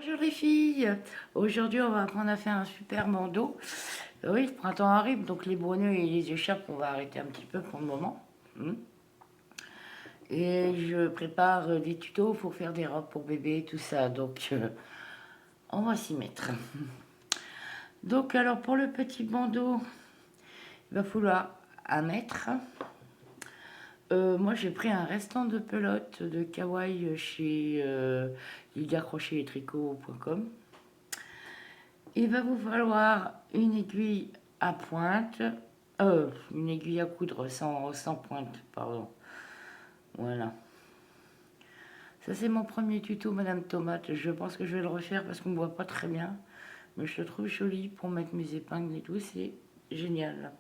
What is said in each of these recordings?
Bonjour les filles, aujourd'hui on va apprendre à faire un super bandeau. Oui, le printemps arrive, donc les bonnets et les écharpes on va arrêter un petit peu pour le moment. Et je prépare des tutos pour faire des robes pour bébé, tout ça, donc on va s'y mettre. Donc alors pour le petit bandeau, il va falloir 1 mètre. Moi j'ai pris un restant de pelote de kawaii chez lidiacrochet-et-tricot.com. Il va vous falloir une aiguille à pointe, une aiguille à coudre sans pointe, pardon. Voilà. Ça c'est mon premier tuto, Madame Tomate. Je pense que je vais le refaire parce qu'on ne voit pas très bien. Mais je le trouve joli pour mettre mes épingles et tout, c'est génial.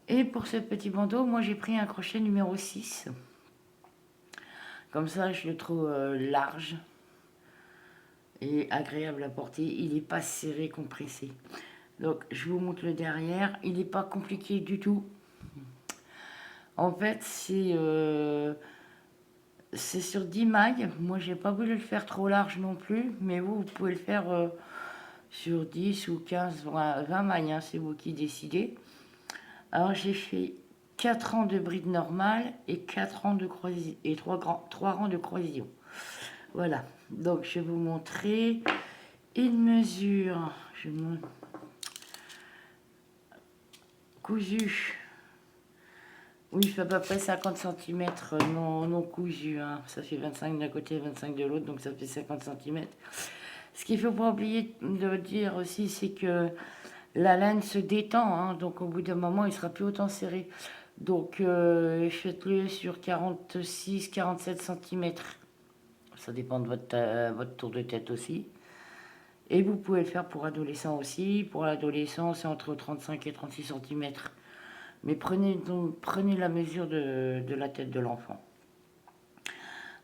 Et pour ce petit bandeau, moi j'ai pris un crochet numéro 6. Comme ça, je le trouve large et agréable à porter. Il n'est pas serré, compressé. Donc, je vous montre le derrière. Il n'est pas compliqué du tout. En fait, c'est sur 10 mailles. Moi, j'ai pas voulu le faire trop large non plus. Mais vous pouvez le faire sur 10 ou 15, 20 mailles. Hein, c'est vous qui décidez. Alors, j'ai fait 4 rangs de bride normale et 4 rangs de croisillon. Et 3 rangs de croisillon. Voilà. Donc, je vais vous montrer. Il mesure... Je montre... Cousu. Oui, il fait à peu près 50 cm non cousu. Hein. Ça fait 25 d'un côté et 25 de l'autre, donc ça fait 50 cm. Ce qu'il ne faut pas oublier de dire aussi, c'est que la laine se détend. Hein, donc au bout d'un moment, il ne sera plus autant serré. Donc faites-le sur 46-47 cm. Ça dépend de votre tour de tête aussi. Et vous pouvez le faire pour adolescent aussi. Pour l'adolescent, c'est entre 35 et 36 cm. Mais prenez la mesure de la tête de l'enfant.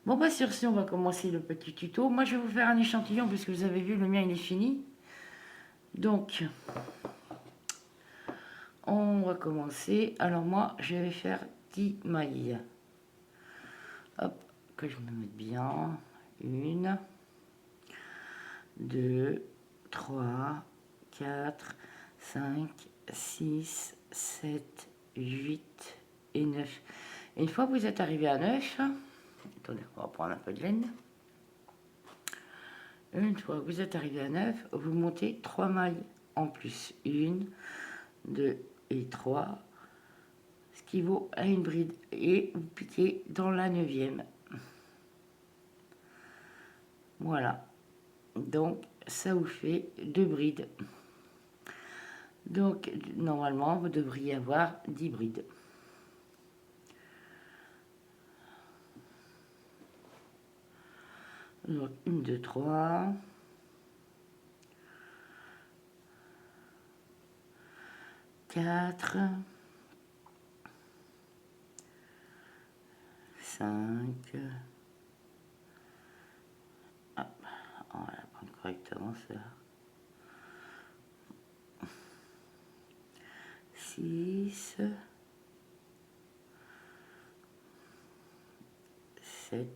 Bon, bah sur ce, on va commencer le petit tuto. Moi, je vais vous faire un échantillon, puisque vous avez vu, le mien, il est fini. Donc, on va commencer. Alors moi, je vais faire 10 mailles. Hop, que je me mette bien. 1, 2, 3, 4, 5, 6, 7, 8 et 9. Et une fois que vous êtes arrivé à 9, attendez, on va prendre un peu de laine. Une fois que vous êtes arrivé à 9, vous montez 3 mailles en plus. 1, 2 et 3, ce qui vaut à une bride. Et vous piquez dans la 9e. Voilà. Donc, ça vous fait 2 brides. Donc, normalement, vous devriez avoir 10 brides. Donc, 1, 2, 3. 4. 5. Hop, on va la prendre correctement, ça. 6. 7.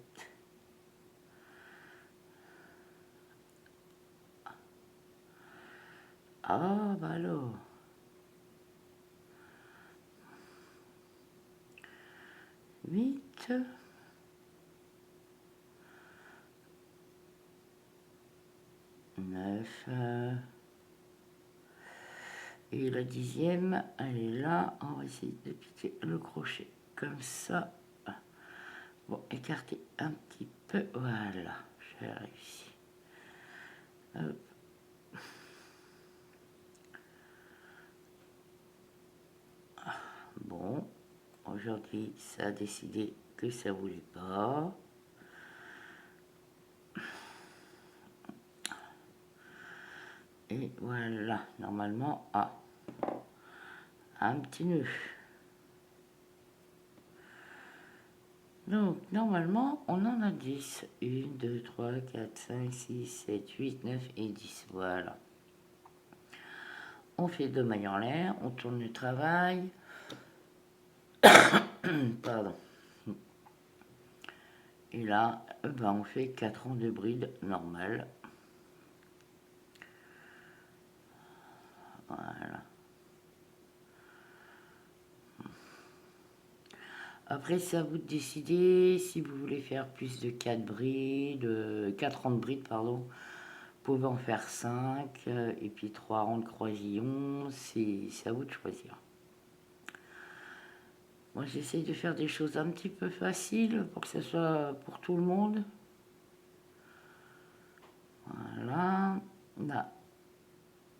Ah, bah alors. 8. 9. Et la 10e, elle est là. On va essayer de piquer le crochet. Comme ça. Bon, écartez un petit peu. Voilà, j'ai réussi. Hop. Bon, aujourd'hui, ça a décidé que ça voulait pas. Et voilà, normalement, un petit nœud. Donc, normalement, on en a 10. 1, 2, 3, 4, 5, 6, 7, 8, 9 et 10. Voilà. On fait 2 mailles en l'air, on tourne le travail. Pardon. Et là, ben, on fait 4 rangs de bride normales. Voilà. Après, c'est à vous de décider si vous voulez faire plus de 4 brides, 4 rangs de brides, pardon. Vous pouvez en faire 5 et puis 3 rangs de croisillon. C'est à vous de choisir. Moi, j'essaye de faire des choses un petit peu faciles pour que ce soit pour tout le monde. Voilà. Là,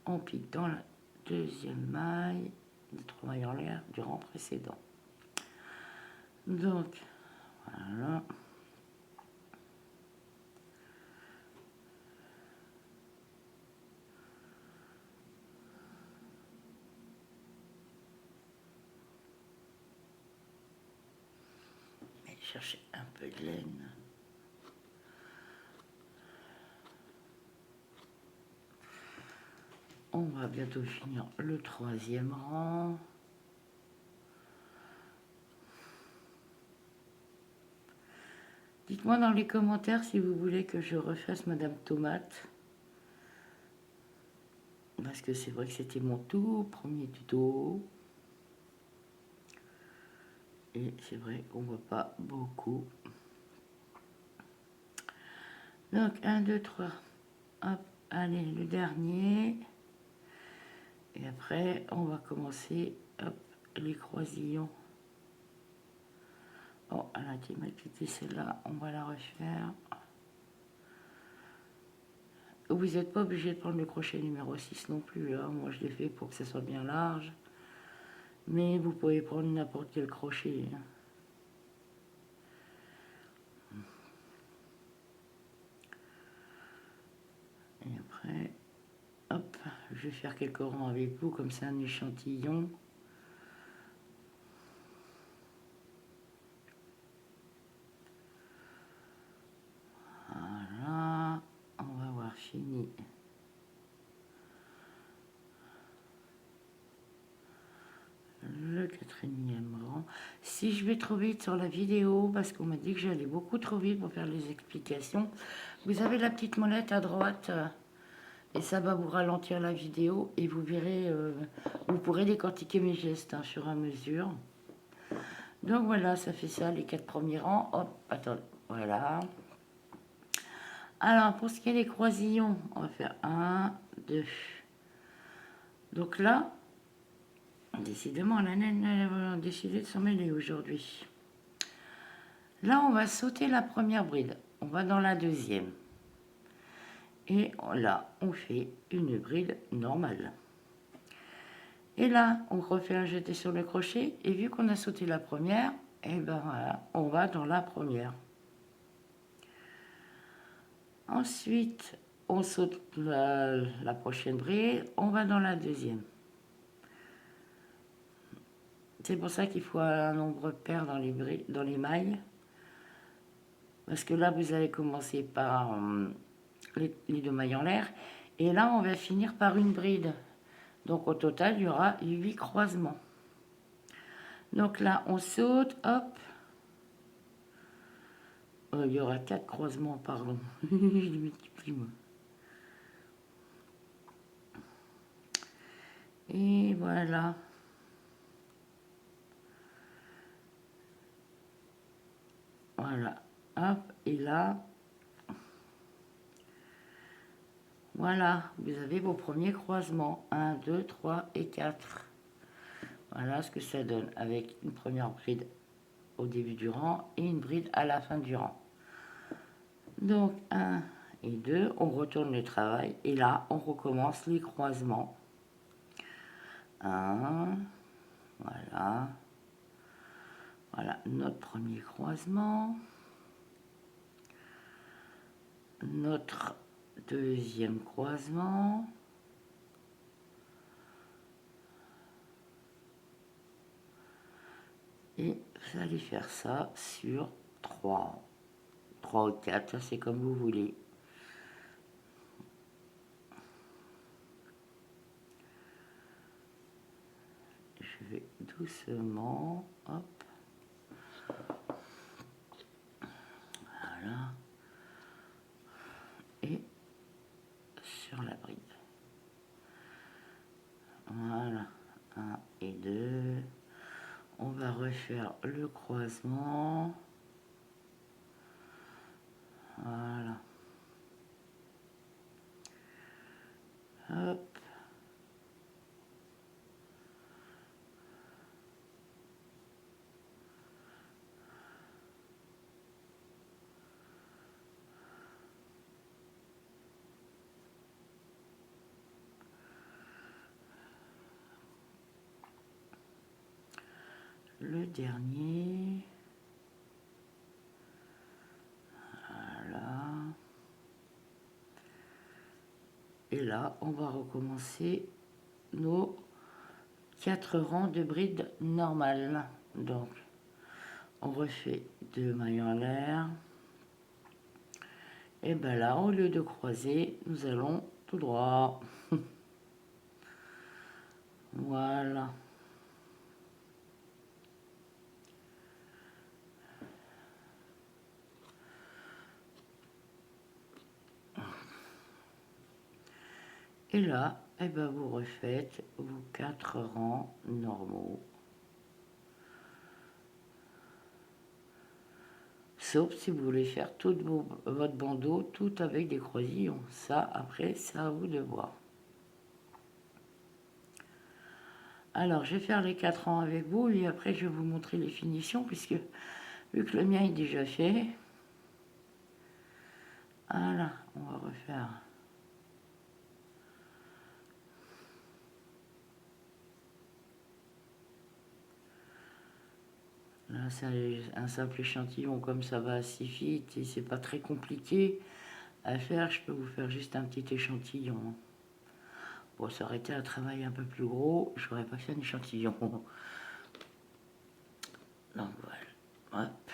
on pique dans la deuxième maille des 3 mailles en l'air du rang précédent. Donc, voilà. Je vais chercher un peu de laine. On va bientôt finir le 3e rang. Dites-moi dans les commentaires si vous voulez que je refasse Madame Tomate. Parce que c'est vrai que c'était mon tout premier tuto. Et c'est vrai qu'on voit pas beaucoup. Donc 1, 2, 3. Hop, allez, le dernier. Et après, on va commencer, hop, les croisillons. Oh, elle a été mal quittée celle-là, on va la refaire. Vous n'êtes pas obligé de prendre le crochet numéro 6 non plus, hein. Moi je l'ai fait pour que ça soit bien large. Mais vous pouvez prendre n'importe quel crochet. Et après, hop, je vais faire quelques rangs avec vous, comme c'est un échantillon. Voilà, on va avoir fini. Le 4e rang. Si je vais trop vite sur la vidéo, parce qu'on m'a dit que j'allais beaucoup trop vite pour faire les explications, vous avez la petite molette à droite et ça va vous ralentir la vidéo et vous verrez, vous pourrez décortiquer mes gestes hein, sur à mesure. Donc voilà, ça fait ça, les 4 premiers rangs. Hop, attends, voilà. Alors, pour ce qui est des croisillons, on va faire 1, 2. Donc là, décidément, la naine a décidé de s'en mêler aujourd'hui. Là, on va sauter la première bride. On va dans la deuxième. Et là, on fait une bride normale. Et là, on refait un jeté sur le crochet. Et vu qu'on a sauté la première, et ben voilà, on va dans la première. Ensuite, on saute la prochaine bride. On va dans la deuxième. C'est pour ça qu'il faut un nombre pair dans les mailles. Parce que là, vous allez commencer par les 2 mailles en l'air. Et là, on va finir par une bride. Donc au total, il y aura 8 croisements. Donc là, on saute, hop. Il y aura 4 croisements, pardon. Je les multiplie, moi. Et voilà. Voilà. Hop, et là, voilà, vous avez vos premiers croisements. 1, 2, 3 et 4. Voilà ce que ça donne avec une première bride au début du rang et une bride à la fin du rang. Donc 1 et 2, on retourne le travail et là, on recommence les croisements. 1, voilà. Voilà notre premier croisement. Notre deuxième croisement. Et vous allez faire ça sur 3 ou 4, c'est comme vous voulez. Je vais doucement, hop. faire le croisement. Voilà. Hop. Le dernier. Voilà. Et là, on va recommencer nos 4 rangs de bride normales. Donc, on refait 2 mailles en l'air. Et ben là, au lieu de croiser, nous allons tout droit. Voilà. Et là, eh ben vous refaites vos 4 rangs normaux. Sauf si vous voulez faire tout votre bandeau, tout avec des croisillons. Ça, après, c'est à vous de voir. Alors, je vais faire les 4 rangs avec vous et après, je vais vous montrer les finitions, puisque vu que le mien est déjà fait, voilà, on va refaire. Là, c'est un simple échantillon, comme ça va assez vite et c'est pas très compliqué à faire. Je peux vous faire juste un petit échantillon. Bon, ça aurait été un travail un peu plus gros, j'aurais pas fait un échantillon. Donc voilà, hop.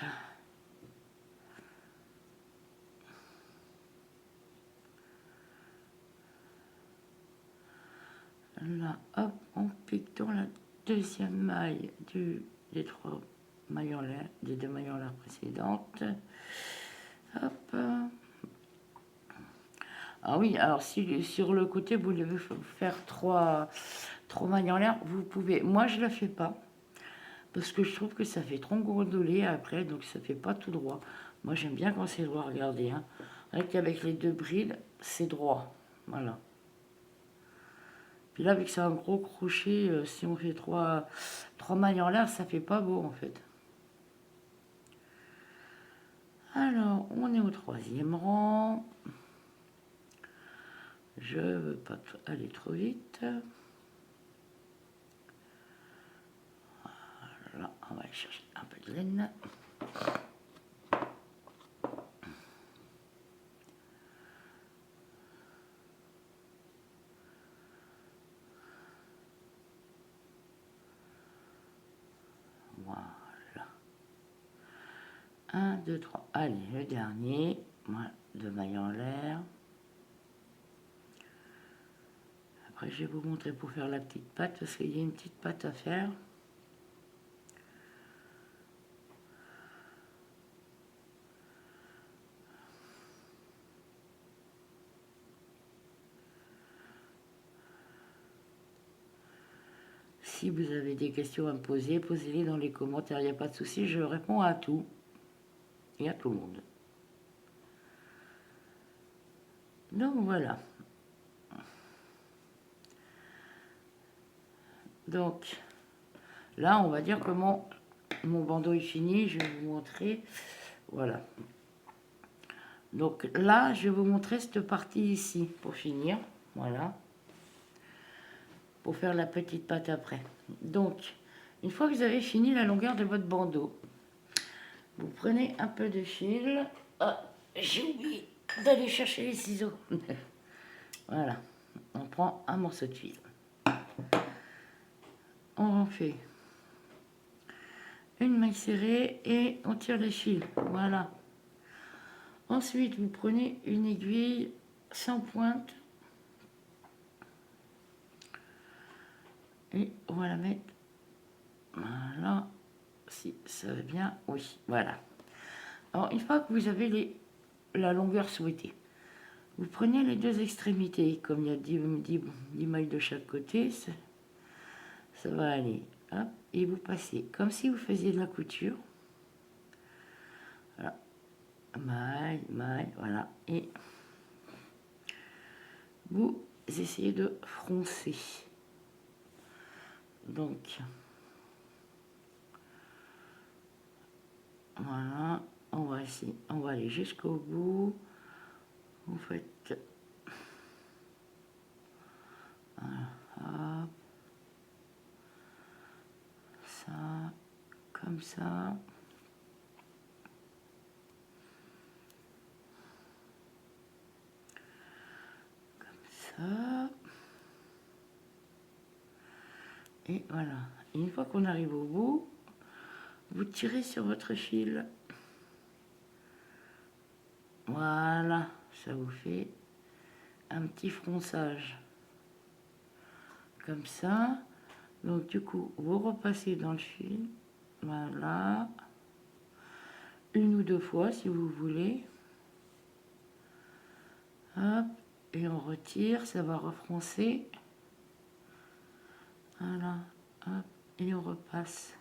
Là, hop, on pique dans la deuxième maille des 3 mailles en l'air, des 2 mailles en l'air précédentes. Hop. Ah oui, alors si sur le côté vous devez faire 3 mailles en l'air, vous pouvez. Moi, je le fais pas parce que je trouve que ça fait trop gondolé après, donc ça fait pas tout droit. Moi, j'aime bien quand c'est droit, regardez. Hein. Avec les 2 brides, c'est droit. Voilà. Puis là, vu que c'est un gros crochet, si on fait 3 mailles en l'air, ça fait pas beau en fait. Alors, on est au 3e rang. Je veux pas aller trop vite. Voilà, on va aller chercher un peu de laine. Voilà. 1, 2, 3. Allez, le dernier. Voilà, 2 mailles en l'air. Après, je vais vous montrer pour faire la petite patte, parce qu'il y a une petite patte à faire. Si vous avez des questions à me poser, posez-les dans les commentaires, il n'y a pas de souci, je réponds à tout et à tout le monde. Donc voilà. Donc là, on va dire comment mon bandeau est fini, je vais vous montrer. Voilà. Donc là, je vais vous montrer cette partie ici pour finir. Voilà. Pour faire la petite patte après. Donc, une fois que vous avez fini la longueur de votre bandeau, vous prenez un peu de fil. Ah, j'ai oublié d'aller chercher les ciseaux. Voilà. On prend un morceau de fil. On en fait une maille serrée et on tire les fils. Voilà. Ensuite, vous prenez une aiguille sans pointe et on va la mettre. Voilà. Si ça va bien, oui. Voilà. Alors, une fois que vous avez la longueur souhaitée, vous prenez les 2 extrémités. Comme il y a 10 mailles de chaque côté, ça va aller. Hop. et vous passez comme si vous faisiez de la couture. Voilà. Maille, maille, voilà. Et vous essayez de froncer. Donc, voilà. On va aller jusqu'au bout. Vous faites... Voilà, hop. Ça, comme ça. Ça. Et voilà. Et une fois qu'on arrive au bout, vous tirez sur votre fil. Voilà, ça vous fait un petit fronçage. Comme ça. Donc du coup, vous repassez dans le fil. Voilà. Une ou deux fois si vous voulez. Hop. Et on retire, ça va refroncer. Voilà. Hop. Et on repasse.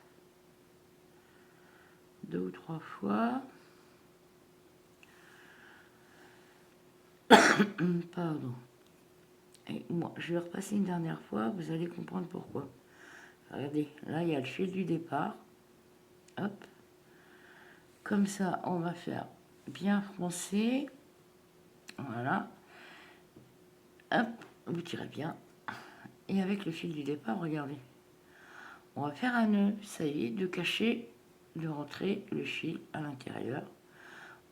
2 ou 3 fois. Pardon. Et moi, je vais repasser une dernière fois, vous allez comprendre pourquoi. Regardez, là, il y a le fil du départ. Hop. Comme ça, on va faire bien froncer. Voilà. Hop, vous tirez bien. Et avec le fil du départ, regardez. On va faire un nœud. Ça y est, de cacher, de rentrer le fil à l'intérieur.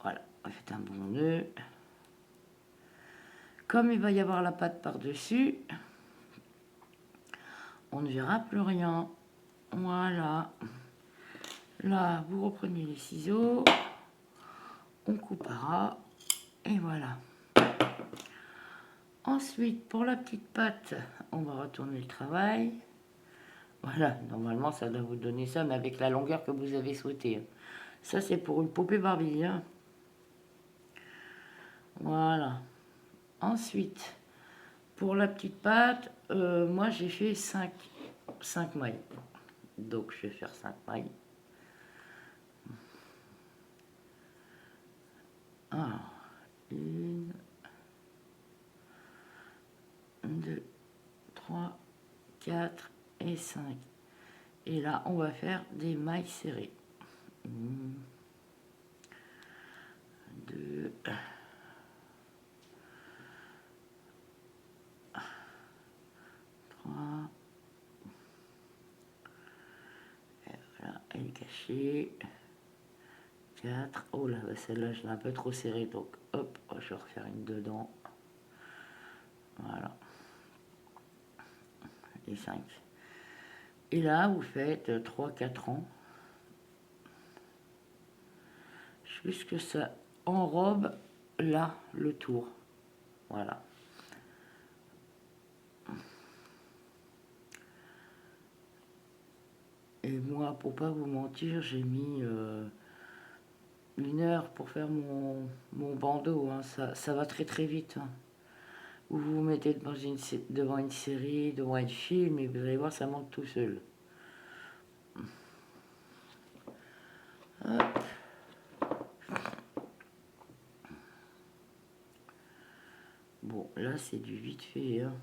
Voilà, on fait un bon nœud. Comme il va y avoir la patte par-dessus, on ne verra plus rien. Voilà. Là, vous reprenez les ciseaux. On coupera. Et voilà. Ensuite, pour la petite patte, on va retourner le travail. Voilà, normalement, ça doit vous donner ça, mais avec la longueur que vous avez souhaité. Ça, c'est pour une poupée Barbie. Hein. Voilà. Ensuite, pour la petite patte, moi, j'ai fait 5 mailles. Donc, je vais faire 5 mailles. Alors, 1, 2, 3, 4 et 5. Et là, on va faire des mailles serrées. 1, 2, 3. Et voilà, elle est cachée. 4. Oh là, celle-là, je l'ai un peu trop serrée. Donc, hop, je vais refaire une dedans. Voilà. Et 5. Et là, vous faites 3-4 rangs. Jusque ça enrobe là le tour. Voilà. Et moi, pour pas vous mentir, j'ai mis 1 heure pour faire mon bandeau. Hein. Ça va très très vite. Hein. Vous vous mettez devant une série, devant un film, et vous allez voir, ça monte tout seul. Hop. Bon, là, c'est du vite fait. Hein.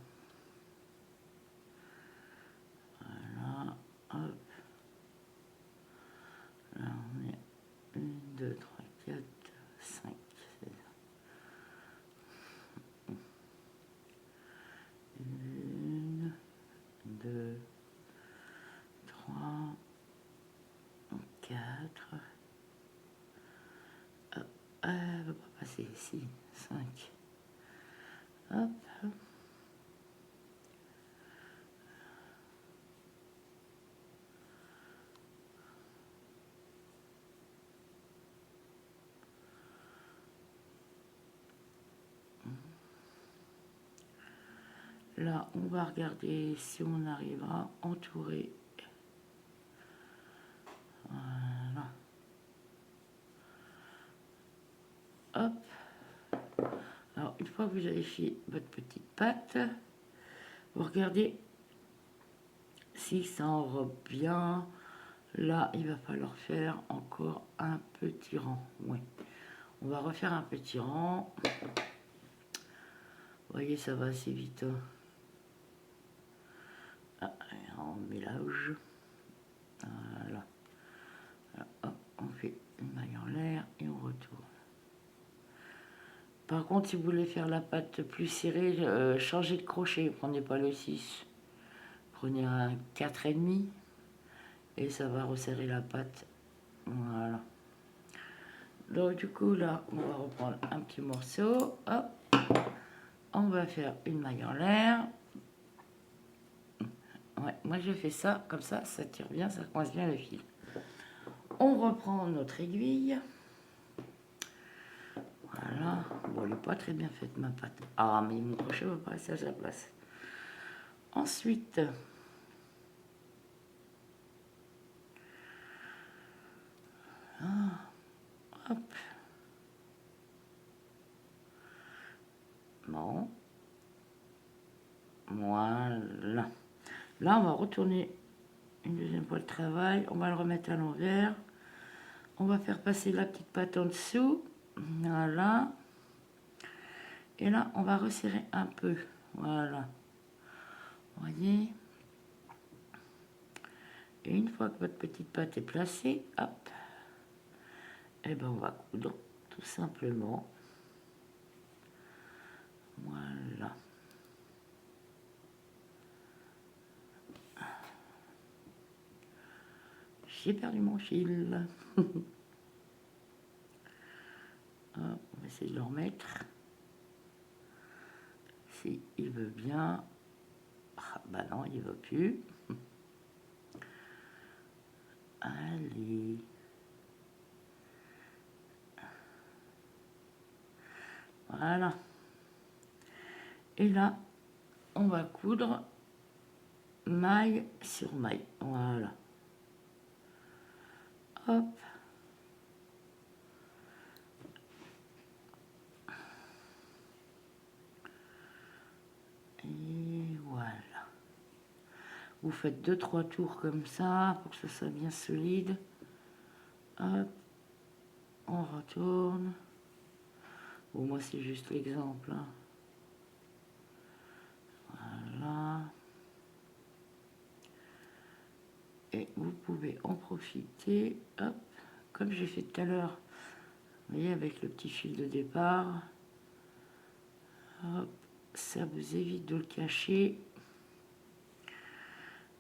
Voilà. Hop. Là, on est 1, 2, 3, 4, 5. 1, 2, 3, 4. Hop. Elle va pas passer ici. 5. Hop. Là, on va regarder si on arrivera à entourer. Voilà. Hop. Alors, une fois que vous avez fait votre petite pâte, vous regardez si ça enrobe bien, là, il va falloir faire encore un petit rang. Oui, on va refaire un petit rang. Vous voyez, ça va assez vite. Ah, on mélange. Voilà. Là, hop, on fait une maille en l'air et on retourne. Par contre, si vous voulez faire la pâte plus serrée, changez de crochet. Prenez pas le 6. Prenez un 4,5 et ça va resserrer la pâte. Voilà. Donc du coup, là, on va reprendre un petit morceau. Hop. On va faire une maille en l'air. Ouais, moi je fais ça, comme ça tire bien, ça coince bien le fil. On reprend notre aiguille. Voilà. Bon, elle n'est pas très bien faite, ma pâte. Ah, mais mon crochet va pas rester à sa place. Ensuite, hop. Bon. Voilà. Là, on va retourner une deuxième fois le travail. On va le remettre à l'envers. On va faire passer la petite pâte en dessous. Voilà. Et là, on va resserrer un peu. Voilà. Vous voyez? Et une fois que votre petite pâte est placée, hop. Et ben on va coudre tout simplement. Voilà. J'ai perdu mon fil. Hop, on va essayer de le remettre. Si il veut bien. Ah, bah non, il veut plus. Allez. Voilà. Et là, on va coudre maille sur maille. Voilà. Hop. Et voilà. Vous faites 2-3 tours comme ça pour que ça soit bien solide. Hop. On retourne. Bon, moi, c'est juste l'exemple. Hein. Voilà. Et vous pouvez en profiter, hop, comme j'ai fait tout à l'heure, vous voyez, avec le petit fil de départ. Hop, ça vous évite de le cacher.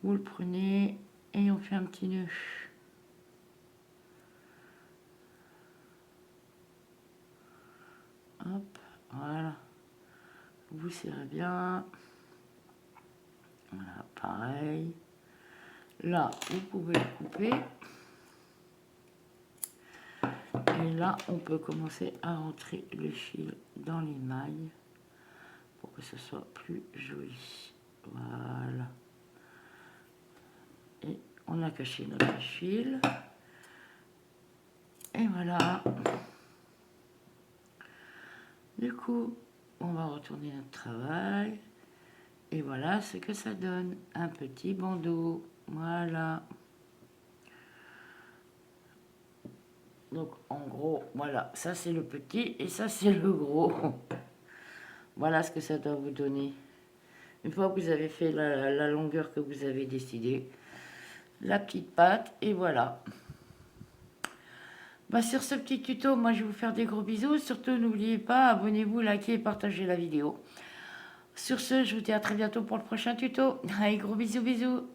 Vous le prenez et on fait un petit nœud. Hop, voilà. Vous serrez bien. Voilà, pareil. Là, vous pouvez le couper. Et là, on peut commencer à rentrer le fil dans les mailles pour que ce soit plus joli. Voilà. Et on a caché notre fil. Et voilà. Du coup, on va retourner notre travail. Et voilà ce que ça donne. Un petit bandeau. Voilà. Donc, en gros, voilà. Ça, c'est le petit et ça, c'est le gros. Voilà ce que ça doit vous donner. Une fois que vous avez fait la longueur que vous avez décidé, la petite pâte, et voilà. Bah, sur ce petit tuto, moi, je vais vous faire des gros bisous. Surtout, n'oubliez pas, abonnez-vous, likez et partagez la vidéo. Sur ce, je vous dis à très bientôt pour le prochain tuto. Allez, gros bisous, bisous.